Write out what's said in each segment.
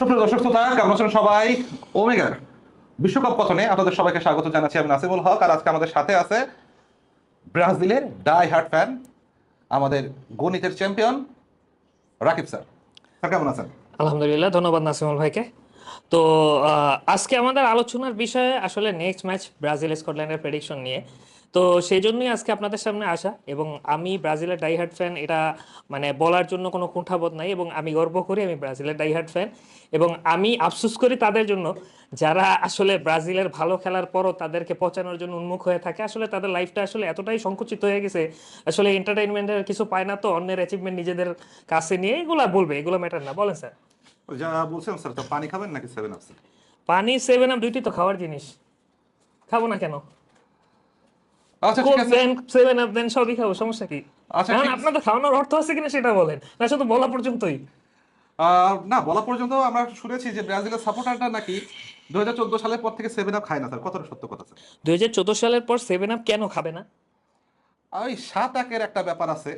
সুপ্রিয় দর্শক শ্রোতা, কেমন আছেন সবাই? ওমেগার বিশ্বকাপ কথনে আপনাদের সবাইকে স্বাগত জানাচ্ছি। আমি নাসিমুল হক, আর আজকে আমাদের সাথে আছে ব্রাজিলের ডাই হার্ট ফ্যান, আমাদের গণিতের চ্যাম্পিয়ন রাকিব স্যার। স্যার কেমন আছেন? আলহামদুলিল্লাহ, ধন্যবাদ নাসিমুল ভাইকে। তো আজকে আমাদের আলোচনার বিষয়ে আসলে নেক্সট ম্যাচ ব্রাজিল স্কটল্যান্ডের প্রেডিকশন নিয়ে। তো সেই জন্যই আজকে আপনাদের সামনে আসা, এবং আমি ব্রাজিলের ডাইহার্ট ফ্যান, এটা মানে বলার জন্য কোনো কুণ্ঠাবোধ নাই, এবং আমি গর্ব করি আমি ব্রাজিলের ডাইহার্ট ফ্যান। এবং আমি আফসোস করি তাদের জন্য যারা আসলে ব্রাজিলের ভালো খেলার পরও তাদেরকে পচানোর জন্য উন্মুখ হয়ে থাকে। আসলে তাদের লাইফটা আসলে এতটাই সংকুচিত হয়ে গেছে, আসলে এন্টারটেইনমেন্টের কিছু পায় না, তো অন্যের অ্যাচিভমেন্ট নিজেদের কাছে নিয়ে এগুলা বলবে, এগুলো ম্যাটার না। বলেন স্যার। ওই যা বলছেন স্যার, তো পানি খাবেন নাকি 7 আপ স্যার? পানি, সেভেন আপ দুইটি তো খাওয়ার জিনিস, খাবো না কেন? আচ্ছা ঠিক কোক আছে। দেন, সেভেন আপ দেন, সবই খাবো, সমস্যা কি? আচ্ছা এখন ঠিক আছে। আপনাদের খাওয়ানোর অর্থ আছে কিনা সেটা বলেন, না শুধু বলা পর্যন্তই? না, বলা পর্যন্ত আমরা শুনেছি যে ব্রাজিলের সাপোর্টারটা নাকি 2014 সালের পর থেকে 7 আপ খায় না স্যার, কতটা সত্য কথা স্যার? 2014 সালের পর সেভেন আপ কেন খাবে না? ওই 7 একের একটা ব্যাপার আছে।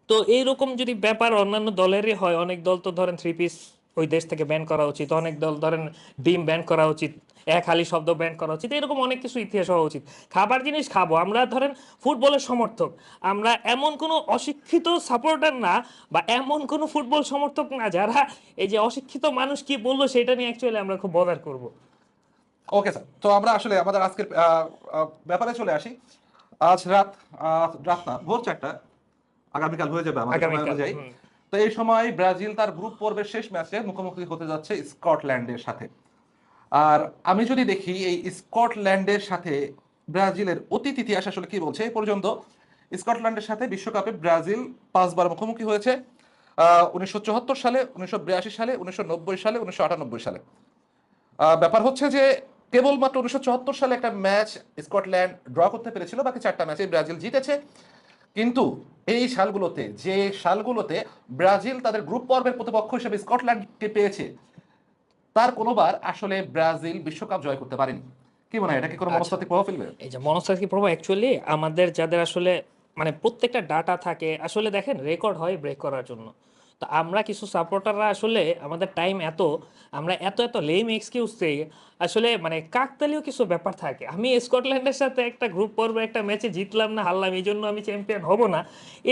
তো এইরকম যদি ব্যাপার অন্যান্য দলেরই হয়, অনেক দল তো ধরেন থ্রি পিস ওই দেশ থেকে ব্যান করা উচিত, অনেক দল ধরেন ডিম ব্যান করা উচিত, এক হালি শব্দ ব্যান করা উচিত, এরকম অনেক কিছু ইতিহাস হওয়া উচিত। খাবার জিনিস খাবো আমরা, ধরেন ফুটবলের সমর্থক আমরা, এমন কোনো অশিক্ষিত সাপোর্টার না, বা এমন কোনো ফুটবল সমর্থক না যারা এই যে অশিক্ষিত মানুষ কি বললো সেটা নিয়ে অ্যাকচুয়ালি আমরা খুব বদার করব। ওকে স্যার, তো আমরা আসলে আমাদের আজকের ব্যাপারে চলে আসি। আজ রাত, রাত না, ভোর 4টা, আগামীকাল হয়ে যাবে আমাদের সময় আগামীকাল, অনুযায়ী। হুম। তো এই সময় ব্রাজিল তার গ্রুপ পর্বের শেষ ম্যাচে মুখোমুখি হতে যাচ্ছে স্কটল্যান্ডের সাথে। আর আমি যদি দেখি এই স্কটল্যান্ডের সাথে ব্রাজিলের অতীত ইতিহাস আসলে কি বলছে, এই পর্যন্ত স্কটল্যান্ডের সাথে বিশ্বকাপে ব্রাজিল 5বার মুখোমুখি হয়েছে। 1974 সালে, 1982 সালে, 1990 সালে, 1998 সালে। ব্যাপার হচ্ছে যে কেবলমাত্র 1974 সালে একটা ম্যাচ স্কটল্যান্ড ড্র করতে পেরেছিল, বাকি 4টা ম্যাচে ব্রাজিল জিতেছে। কিন্তু এই সালগুলোতে, যে সালগুলোতে ব্রাজিল তাদের গ্রুপ পর্বের প্রতিপক্ষ হিসেবে স্কটল্যান্ডকে পেয়েছে, তার কোনোবার আসলে ব্রাজিল বিশ্বকাপ জয় করতে পারেনি। কি মনে হয়, এটা কি কোনো আচ্ছা, মনস্তাত্ত্বিক প্রভাব ফেলবে? এই যে মনস্তাত্ত্বিক প্রভাব, অ্যাকচুয়ালি আমাদের যাদের আসলে মানে প্রত্যেকটা ডাটা থাকে, আসলে দেখেন রেকর্ড হয় ব্রেক করার জন্য। তো আমরা কিছু সাপোর্টাররা আসলে আমাদের টাইম এত, আমরা এত এত লেম এক্সকিউজ দিই, আসলে মানে কাকতালীয় কিছু ব্যাপার থাকে। আমি স্কটল্যান্ডের সাথে একটা গ্রুপ পর্বে একটা ম্যাচে জিতলাম না, হারলাম, এই জন্য আমি চ্যাম্পিয়ন হব না,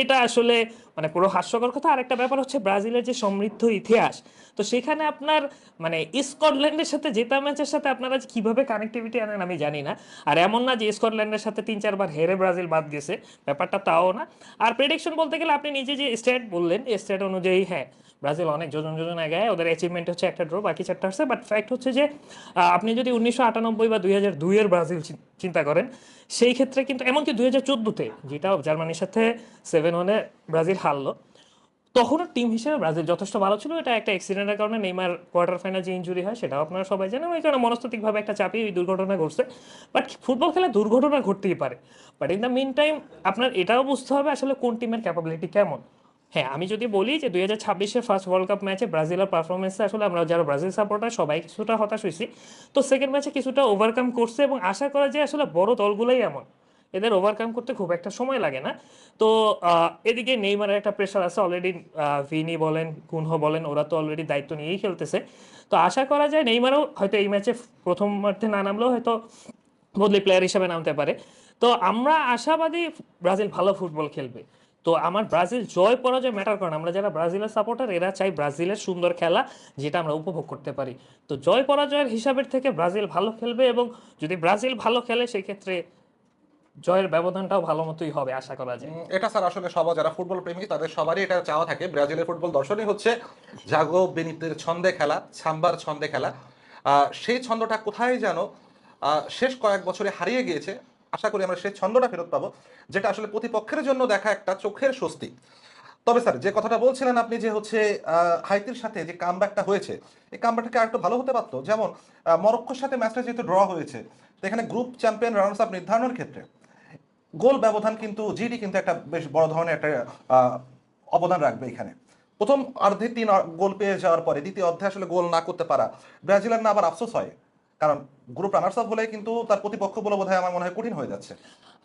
এটা আসলে মানে পুরো হাস্যকর কথা। আর একটা ব্যাপার হচ্ছে ব্রাজিলের যে সমৃদ্ধ ইতিহাস, তো সেখানে আপনার মানে স্কটল্যান্ডের সাথে জেতা ম্যাচের সাথে আপনারা যে কিভাবে কানেক্টিভিটি আনেন আমি জানি না। আর এমন না যে স্কটল্যান্ডের সাথে 3-4 বার হেরে ব্রাজিল বাদ গেছে, ব্যাপারটা তাও না। আর প্রেডিকশন বলতে গেলে আপনি নিজে যে স্ট্যাট বললেন, এই স্ট্যাট অনুযায়ী হ্যাঁ, ব্রাজিল অনেক যোজন যোজন আগায়, ওদের অ্যাচিভমেন্ট হচ্ছে একটা ড্র, বাকি 4টা হচ্ছে। বাট ফ্যাক্ট হচ্ছে যে আপনি যদি 1998 বা 2002-এর ব্রাজিল চিন্তা করেন, সেই ক্ষেত্রে কিন্তু এমনকি 2014-তে যেটা জার্মানির সাথে 7-1-এ ব্রাজিল হারলো, তখনও টিম হিসেবে ব্রাজিল যথেষ্ট ভালো ছিল। এটা একটা অ্যাক্সিডেন্টের কারণে নেইমার কোয়ার্টার ফাইনাল যে ইনজুরি হয় সেটাও আপনারা সবাই জানেন, ওই কারণে মনস্তাত্ত্বিকভাবে একটা চাপে ওই দুর্ঘটনা ঘটছে। বাট ফুটবল খেলায় দুর্ঘটনা ঘটতেই পারে, but in the meantime আপনার এটাও বুঝতে হবে আসলে কোন টিমের ক্যাপাবিলিটি কেমন। হ্যাঁ, আমি যদি বলি যে 2026-এর ফার্স্ট ওয়ার্ল্ড কাপ ম্যাচে ব্রাজিলের পারফরমেন্সে আসলে আমরা যারা ব্রাজিল সাপোর্টার সবাই কিছুটা হতাশ হয়েছি। তো সেকেন্ড ম্যাচে কিছুটা ওভারকাম করছে, এবং আশা করা যায় আসলে বড় দলগুলোই এমন, এদের ওভারকাম করতে খুব একটা সময় লাগে না। তো এদিকে নেইমারের একটা প্রেশার আছে অলরেডি, ভিনি বলেন কুনহো বলেন, ওরা তো অলরেডি দায়িত্ব নিয়েই খেলতেছে। তো আশা করা যায় নেইমারও হয়তো এই ম্যাচে প্রথমার্ধে না নামলেও হয়তো বদলি প্লেয়ার হিসেবে নামতে পারে। তো আমরা আশাবাদী ব্রাজিল ভালো ফুটবল খেলবে। তো আমার ব্রাজিল জয় পরাজয় ম্যাটার করে না, আমরা যারা ব্রাজিলের সাপোর্টার এরা চাই ব্রাজিলের সুন্দর খেলা, যেটা আমরা উপভোগ করতে পারি। তো জয় পরাজয়ের হিসাবের থেকে ব্রাজিল ভালো খেলবে, এবং যদি ব্রাজিল ভালো খেলে সেই ক্ষেত্রে জয়ের ব্যবধানটাও ভালো মতোই হবে আশা করা যায়। এটা স্যার আসলে সবাই যারা ফুটবল প্রেমী তাদের সবারই এটা চাওয়া থাকে। ব্রাজিলের ফুটবল দর্শনই হচ্ছে জাগো বেনিতের ছন্দে খেলা, সাম্বার ছন্দে খেলা। সেই ছন্দটা কোথায় যেন শেষ কয়েক বছরে হারিয়ে গিয়েছে। আশা করি আমরা সেই ছন্দটা ফেরত পাবো, যেটা আসলে প্রতিপক্ষের জন্য দেখা একটা চোখের স্বস্তি। তবে স্যার, যে কথাটা বলছিলেন আপনি যে হচ্ছে হাইতির সাথে যে কামব্যাকটা হয়েছে, এই কামব্যাকটা আরেকটু ভালো হতে পারতো। যেমন মরক্কোর সাথে ম্যাচটা যেহেতু ড্র হয়েছে, তো এখানে গ্রুপ চ্যাম্পিয়ন রানার্স আপ নির্ধারণের ক্ষেত্রে গোল ব্যবধান কিন্তু জিডি কিন্তু একটা বেশ বড় ধরনের একটা আহ, অবদান রাখবে এখানে। প্রথম অর্ধে 3 গোল পেয়ে যাওয়ার পরে দ্বিতীয় অর্ধে আসলে গোল না করতে পারা ব্রাজিলের না আবার আফসোস হয়, কারণ গ্রুপ রানার্স আপ হলে কিন্তু তার প্রতিপক্ষ বলে বোধহয় আমার মনে হয় কঠিন হয়ে যাচ্ছে।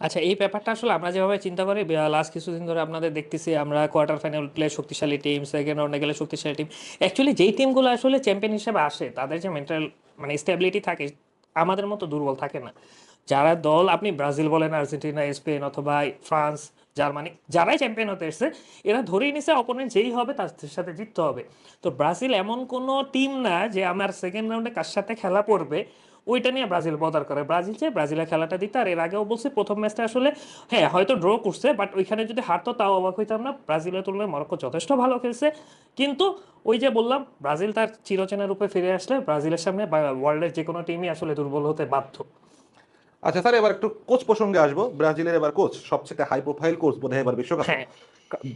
আচ্ছা, এই ব্যাপারটা আসলে আমরা যেভাবে চিন্তা করি লাস্ট কিছুদিন ধরে আপনাদের দেখতেছি আমরা কোয়ার্টার ফাইনাল প্লে শক্তিশালী টিম, সেকেন্ড রাউন্ডে গেলে শক্তিশালী টিম। অ্যাকচুয়ালি যেই টিমগুলো আসলে চ্যাম্পিয়ন হিসেবে আসে তাদের যে মেন্টাল মানে স্টেবিলিটি থাকে আমাদের মতো দুর্বল থাকে না। যারা দল আপনি ব্রাজিল বলেন, আর্জেন্টিনা, স্পেন অথবা ফ্রান্স, জার্মানি, যারাই চ্যাম্পিয়ন হতে এসছে এরা ধরেই নিছে অপোনেন্ট যেই হবে তার সাথে জিততে হবে। তো ব্রাজিল এমন কোনো টিম না যে আমার সেকেন্ড রাউন্ডে কার সাথে খেলা পড়বে ওইটা নিয়ে ব্রাজিল বদার করে। ব্রাজিল চেয়ে ব্রাজিলের খেলাটা দিতে। আর এর আগেও বলছি প্রথম ম্যাচটা আসলে হ্যাঁ হয়তো ড্র করছে, বাট ওইখানে যদি হারতো তাও অবাক হইতাম না। ব্রাজিলের তুলনায় মরক্কো যথেষ্ট ভালো খেলছে, কিন্তু ওই যে বললাম ব্রাজিল তার চিরচেনা রূপে ফিরে আসলে ব্রাজিলের সামনে ওয়ার্ল্ডের যে কোনো টিমই আসলে দুর্বল হতে বাধ্য। আচ্ছা স্যার, এবার একটু কোচ প্রসঙ্গে আসবো। ব্রাজিলের এবার কোচ সবচেয়ে হাই প্রোফাইল কোচ বোধহয় এবার বিশ্বকাপে হ্যাঁ,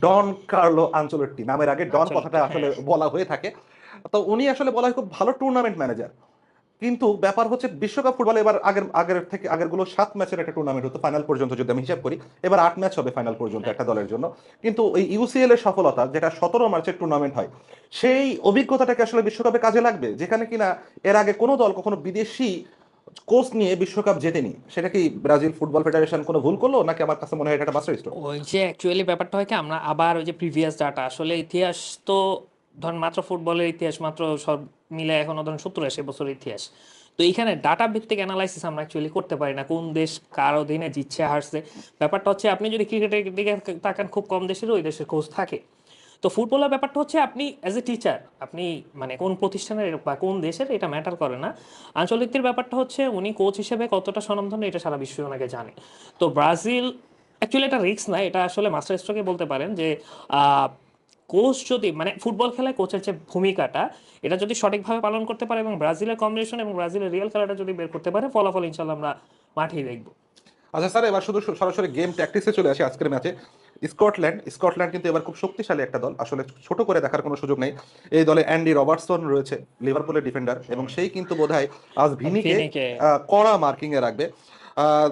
ডন কার্লো আনচেলত্তি। নামের আগে ডন আঞ্চলিক, কথাটা আসলে হ্যাঁ। বলা হয়ে থাকে। তো উনি আসলে বলা হয় খুব ভালো টুর্নামেন্ট ম্যানেজার, কিন্তু ব্যাপার হচ্ছে বিশ্বকাপ ফুটবলে এবার আগের আগের থেকে আগের গুলো 7 ম্যাচের একটা টুর্নামেন্ট হতো ফাইনাল পর্যন্ত, যদি আমি হিসাব করি এবার 8 ম্যাচ হবে ফাইনাল পর্যন্ত হ্যাঁ। একটা দলের জন্য। কিন্তু এই ইউসিএল এর সফলতা, যেটা 17 মার্চের টুর্নামেন্ট হয়, সেই অভিজ্ঞতাটাকে আসলে বিশ্বকাপে কাজে লাগবে, যেখানে কিনা এর আগে কোনো দল কখনো বিদেশি কোচ নিয়ে বিশ্বকাপ জেতেনি। সেটা কি ব্রাজিল ফুটবল ফেডারেশন কোনো ভুল করলো, নাকি আমার কাছে মনে হয় এটা একটা মাস্টার স্ট্রোক? ওই যে অ্যাকচুয়ালি ব্যাপারটা হয় কি আমরা আবার ওই যে প্রিভিয়াস ডাটা আসলে ইতিহাস তো ধরেন মাত্র ফুটবলের ইতিহাস মাত্র সব মিলে এখনো ধরেন 70-80 বছরের ইতিহাস। তো এইখানে ডাটা ভিত্তিক অ্যানালাইসিস আমরা অ্যাকচুয়ালি করতে পারি না কোন দেশ কার অধীনে জিতছে হারছে। ব্যাপারটা হচ্ছে আপনি যদি ক্রিকেটের দিকে তাকান খুব কম দেশের ওই দেশের কোচ থাকে। তো ফুটবলের ব্যাপারটা হচ্ছে আপনি অ্যাজ এ টিচার আপনি মানে কোন প্রতিষ্ঠানের বা কোন দেশের এটা ম্যাটার করে না। আঞ্চলিকদের ব্যাপারটা হচ্ছে উনি কোচ হিসেবে কতটা স্বনামধন্য এটা সারা বিশ্ব ওনাকে জানে। তো ব্রাজিল অ্যাকচুয়ালি এটা রিস্ক না, এটা আসলে মাস্টার স্ট্রোকে বলতে পারেন যে কোচ যদি মানে ফুটবল খেলায় কোচের যে ভূমিকাটা এটা যদি সঠিকভাবে পালন করতে পারে এবং ব্রাজিলের কম্বিনেশন এবং ব্রাজিলের রিয়েল খেলাটা যদি বের করতে পারে ফলাফল ইনশাল্লাহ আমরা মাঠেই দেখবো। আচ্ছা স্যার, এবার শুধু সরাসরি গেম ট্যাকটিক্সে চলে আসি আজকের ম্যাচে। স্কটল্যান্ড কিন্তু এবার খুব শক্তিশালী একটা দল, আসলে ছোট করে দেখার কোনো সুযোগ নেই। এই দলে অ্যান্ডি রবার্টসন রয়েছে, লিভারপুলের ডিফেন্ডার, এবং সেই কিন্তু বোধহয় আজ ভিনিকে ভিনিকে কড়া মার্কিং এ রাখবে। আহ,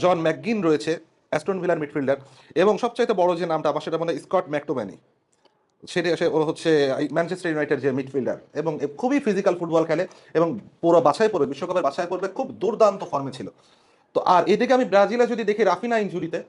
জন ম্যাকগিন রয়েছে, অ্যাস্টন ভিলার মিডফিল্ডার, এবং সবচাইতে বড় যে নামটা আমার সেটা মনে হয় স্কট ম্যাকটোম্যানি। সেটা সে ও হচ্ছে ম্যানচেস্টার ইউনাইটেড যে মিডফিল্ডার, এবং খুবই ফিজিক্যাল ফুটবল খেলে, এবং পুরো বাছাই পড়বে বিশ্বকাপের বাছাই পড়বে, খুব দুর্দান্ত ফর্মে ছিল। তো আর এদিকে আমি ব্রাজিলে যদি দেখি রাফিনা ইনজুরিতে,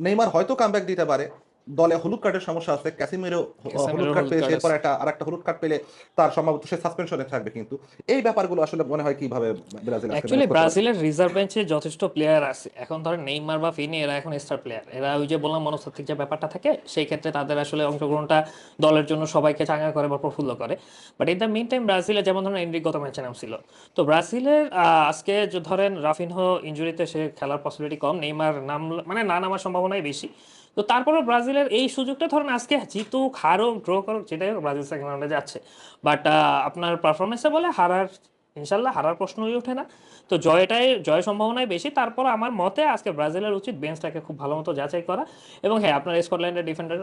নেইমার হয়তো কামব্যাক দিতে পারে। দলে হলুদ কার্ডের সমস্যা আছে, ক্যাসিমিরো হলুদ ক্যাসেমিরোর কার্ড হলুদ পেয়েছে, কার্ড এরপর আছে। আরেকটা হলুদ কার্ড পেলে তার সম্ভবত সে সাসপেনশনে থাকবে। কিন্তু এই ব্যাপারগুলো আসলে মনে হয় কিভাবে ব্রাজিল আজকে অ্যাকচুয়ালি ম্যানেজ করতে পারবে। ব্রাজিলের রিজার্ভ বেঞ্চে যথেষ্ট প্লেয়ার আছে এখন ধরেন নেইমার বা ফিনি এরা এখন স্টার প্লেয়ার, এরা ওই যে বললাম মনস্তাত্ত্বিক যে ব্যাপারটা থাকে সেই ক্ষেত্রে তাদের আসলে অংশগ্রহণটা দলের জন্য সবাইকে চাঙ্গা করে বা প্রফুল্ল করে। But in the meantime ব্রাজিলে যেমন ধরেন এনরিক গত ম্যাচে নামছিল। তো ব্রাজিলের আজকে যে ধরেন রাফিনহো ইনজুরিতে সে খেলার পসিবিলিটি কম, নেইমার নাম মানে না নামার সম্ভাবনাই বেশি। তো তারপরেও ব্রাজিলের এই সুযোগটা ধরেন আজকে জিতুক হারুক ড্র করুক যেটাই হোক ব্রাজিল সেকেন্ড রাউন্ডে যাচ্ছে। বাট আপনার পারফরমেন্সে বলে হারার ইনশাল্লাহ হারার প্রশ্নই ওঠে না। তো জয় সম্ভাবনাই বেশি। তারপর আমার মতে আজকে ব্রাজিলের উচিত বেঞ্চটাকে খুব ভালো মতো যাচাই করা। এবং হ্যাঁ আপনার স্কটল্যান্ডের ডিফেন্ডার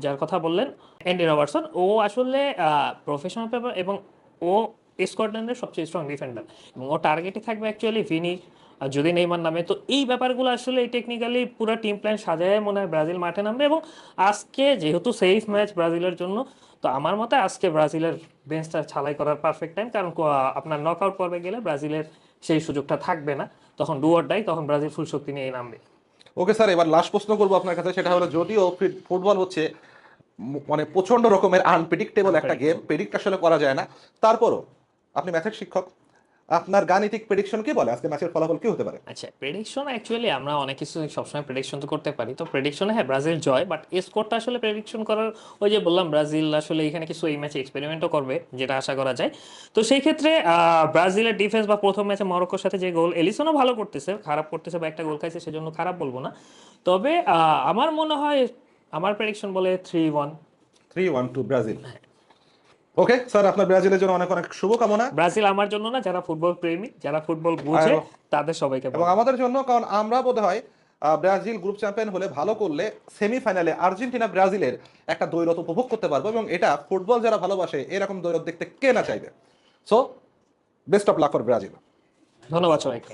যার কথা বললেন অ্যান্ডি রবার্টসন, ও আসলে প্রফেশনাল পেপার এবং ও স্কটল্যান্ডের সবচেয়ে স্ট্রং ডিফেন্ডার এবং ও টার্গেটই থাকবে অ্যাকচুয়ালি ভিনি আর যদি নেইমার নামে। তো এই ব্যাপারগুলো আসলে এই টেকনিক্যালি পুরো টিম প্ল্যান সাজায় মনে হয় ব্রাজিল মাঠে নামবে। এবং আজকে যেহেতু সেফ ম্যাচ ব্রাজিলের জন্য, তো আমার মতে আজকে ব্রাজিলের বেঞ্চটা ছালাই করার পারফেক্ট টাইম, কারণ আপনার নকআউট পর্বে গেলে ব্রাজিলের সেই সুযোগটা থাকবে না, তখন ডু অর ডাই, তখন ব্রাজিল ফুল শক্তি নিয়ে নামবে। ওকে স্যার, এবার লাস্ট প্রশ্ন করবো আপনার কাছে। সেটা হলো, যদিও ফুটবল হচ্ছে মানে প্রচন্ড রকমের আনপ্রেডিক্টেবল একটা গেম, Unpredictable। প্রেডিক্ট আসলে করা যায় না, তারপরও আপনি ম্যাথের শিক্ষক, আপনার গাণিতিক প্রেডিকশন কি বলে আজকে ম্যাচের ফলাফল কি হতে পারে? আচ্ছা, প্রেডিকশন অ্যাকচুয়ালি আমরা অনেক কিছু সবসময় প্রেডিকশন তো করতে পারি। তো প্রেডিকশনে হ্যাঁ ব্রাজিল জয়, বাট স্কোরটা আসলে প্রেডিকশন করার ওই যে বললাম ব্রাজিল আসলে এখানে কিছু এই ম্যাচে এক্সপেরিমেন্টও করবে যেটা আশা করা যায়। তো সেই ক্ষেত্রে ব্রাজিলের ডিফেন্স বা প্রথম ম্যাচে মরক্কোর সাথে যে গোল এলিসনও ভালো করতেছে, খারাপ করতেছে বা একটা গোল খাইছে সেজন্য খারাপ বলবো না। তবে আমার মনে হয় আমার প্রেডিকশন বলে 3-1। 3-1 টু ব্রাজিল। ওকে স্যার, আপনার ব্রাজিলের জন্য অনেক অনেক শুভকামনা। ব্রাজিল আমার জন্য না, যারা ফুটবল প্রেমী যারা ফুটবল বুঝে আর- তাদের সবাইকে এবং বলবো। আমাদের জন্য, কারণ আমরা বোধহয় ব্রাজিল গ্রুপ চ্যাম্পিয়ন হলে ভালো করলে সেমিফাইনালে আর্জেন্টিনা ব্রাজিলের একটা দ্বৈরথ উপভোগ করতে পারবো, এবং এটা ফুটবল যারা ভালোবাসে এরকম দ্বৈরথ দেখতে কে না চাইবে। So best of luck for Brazil. ধন্যবাদ সবাইকে।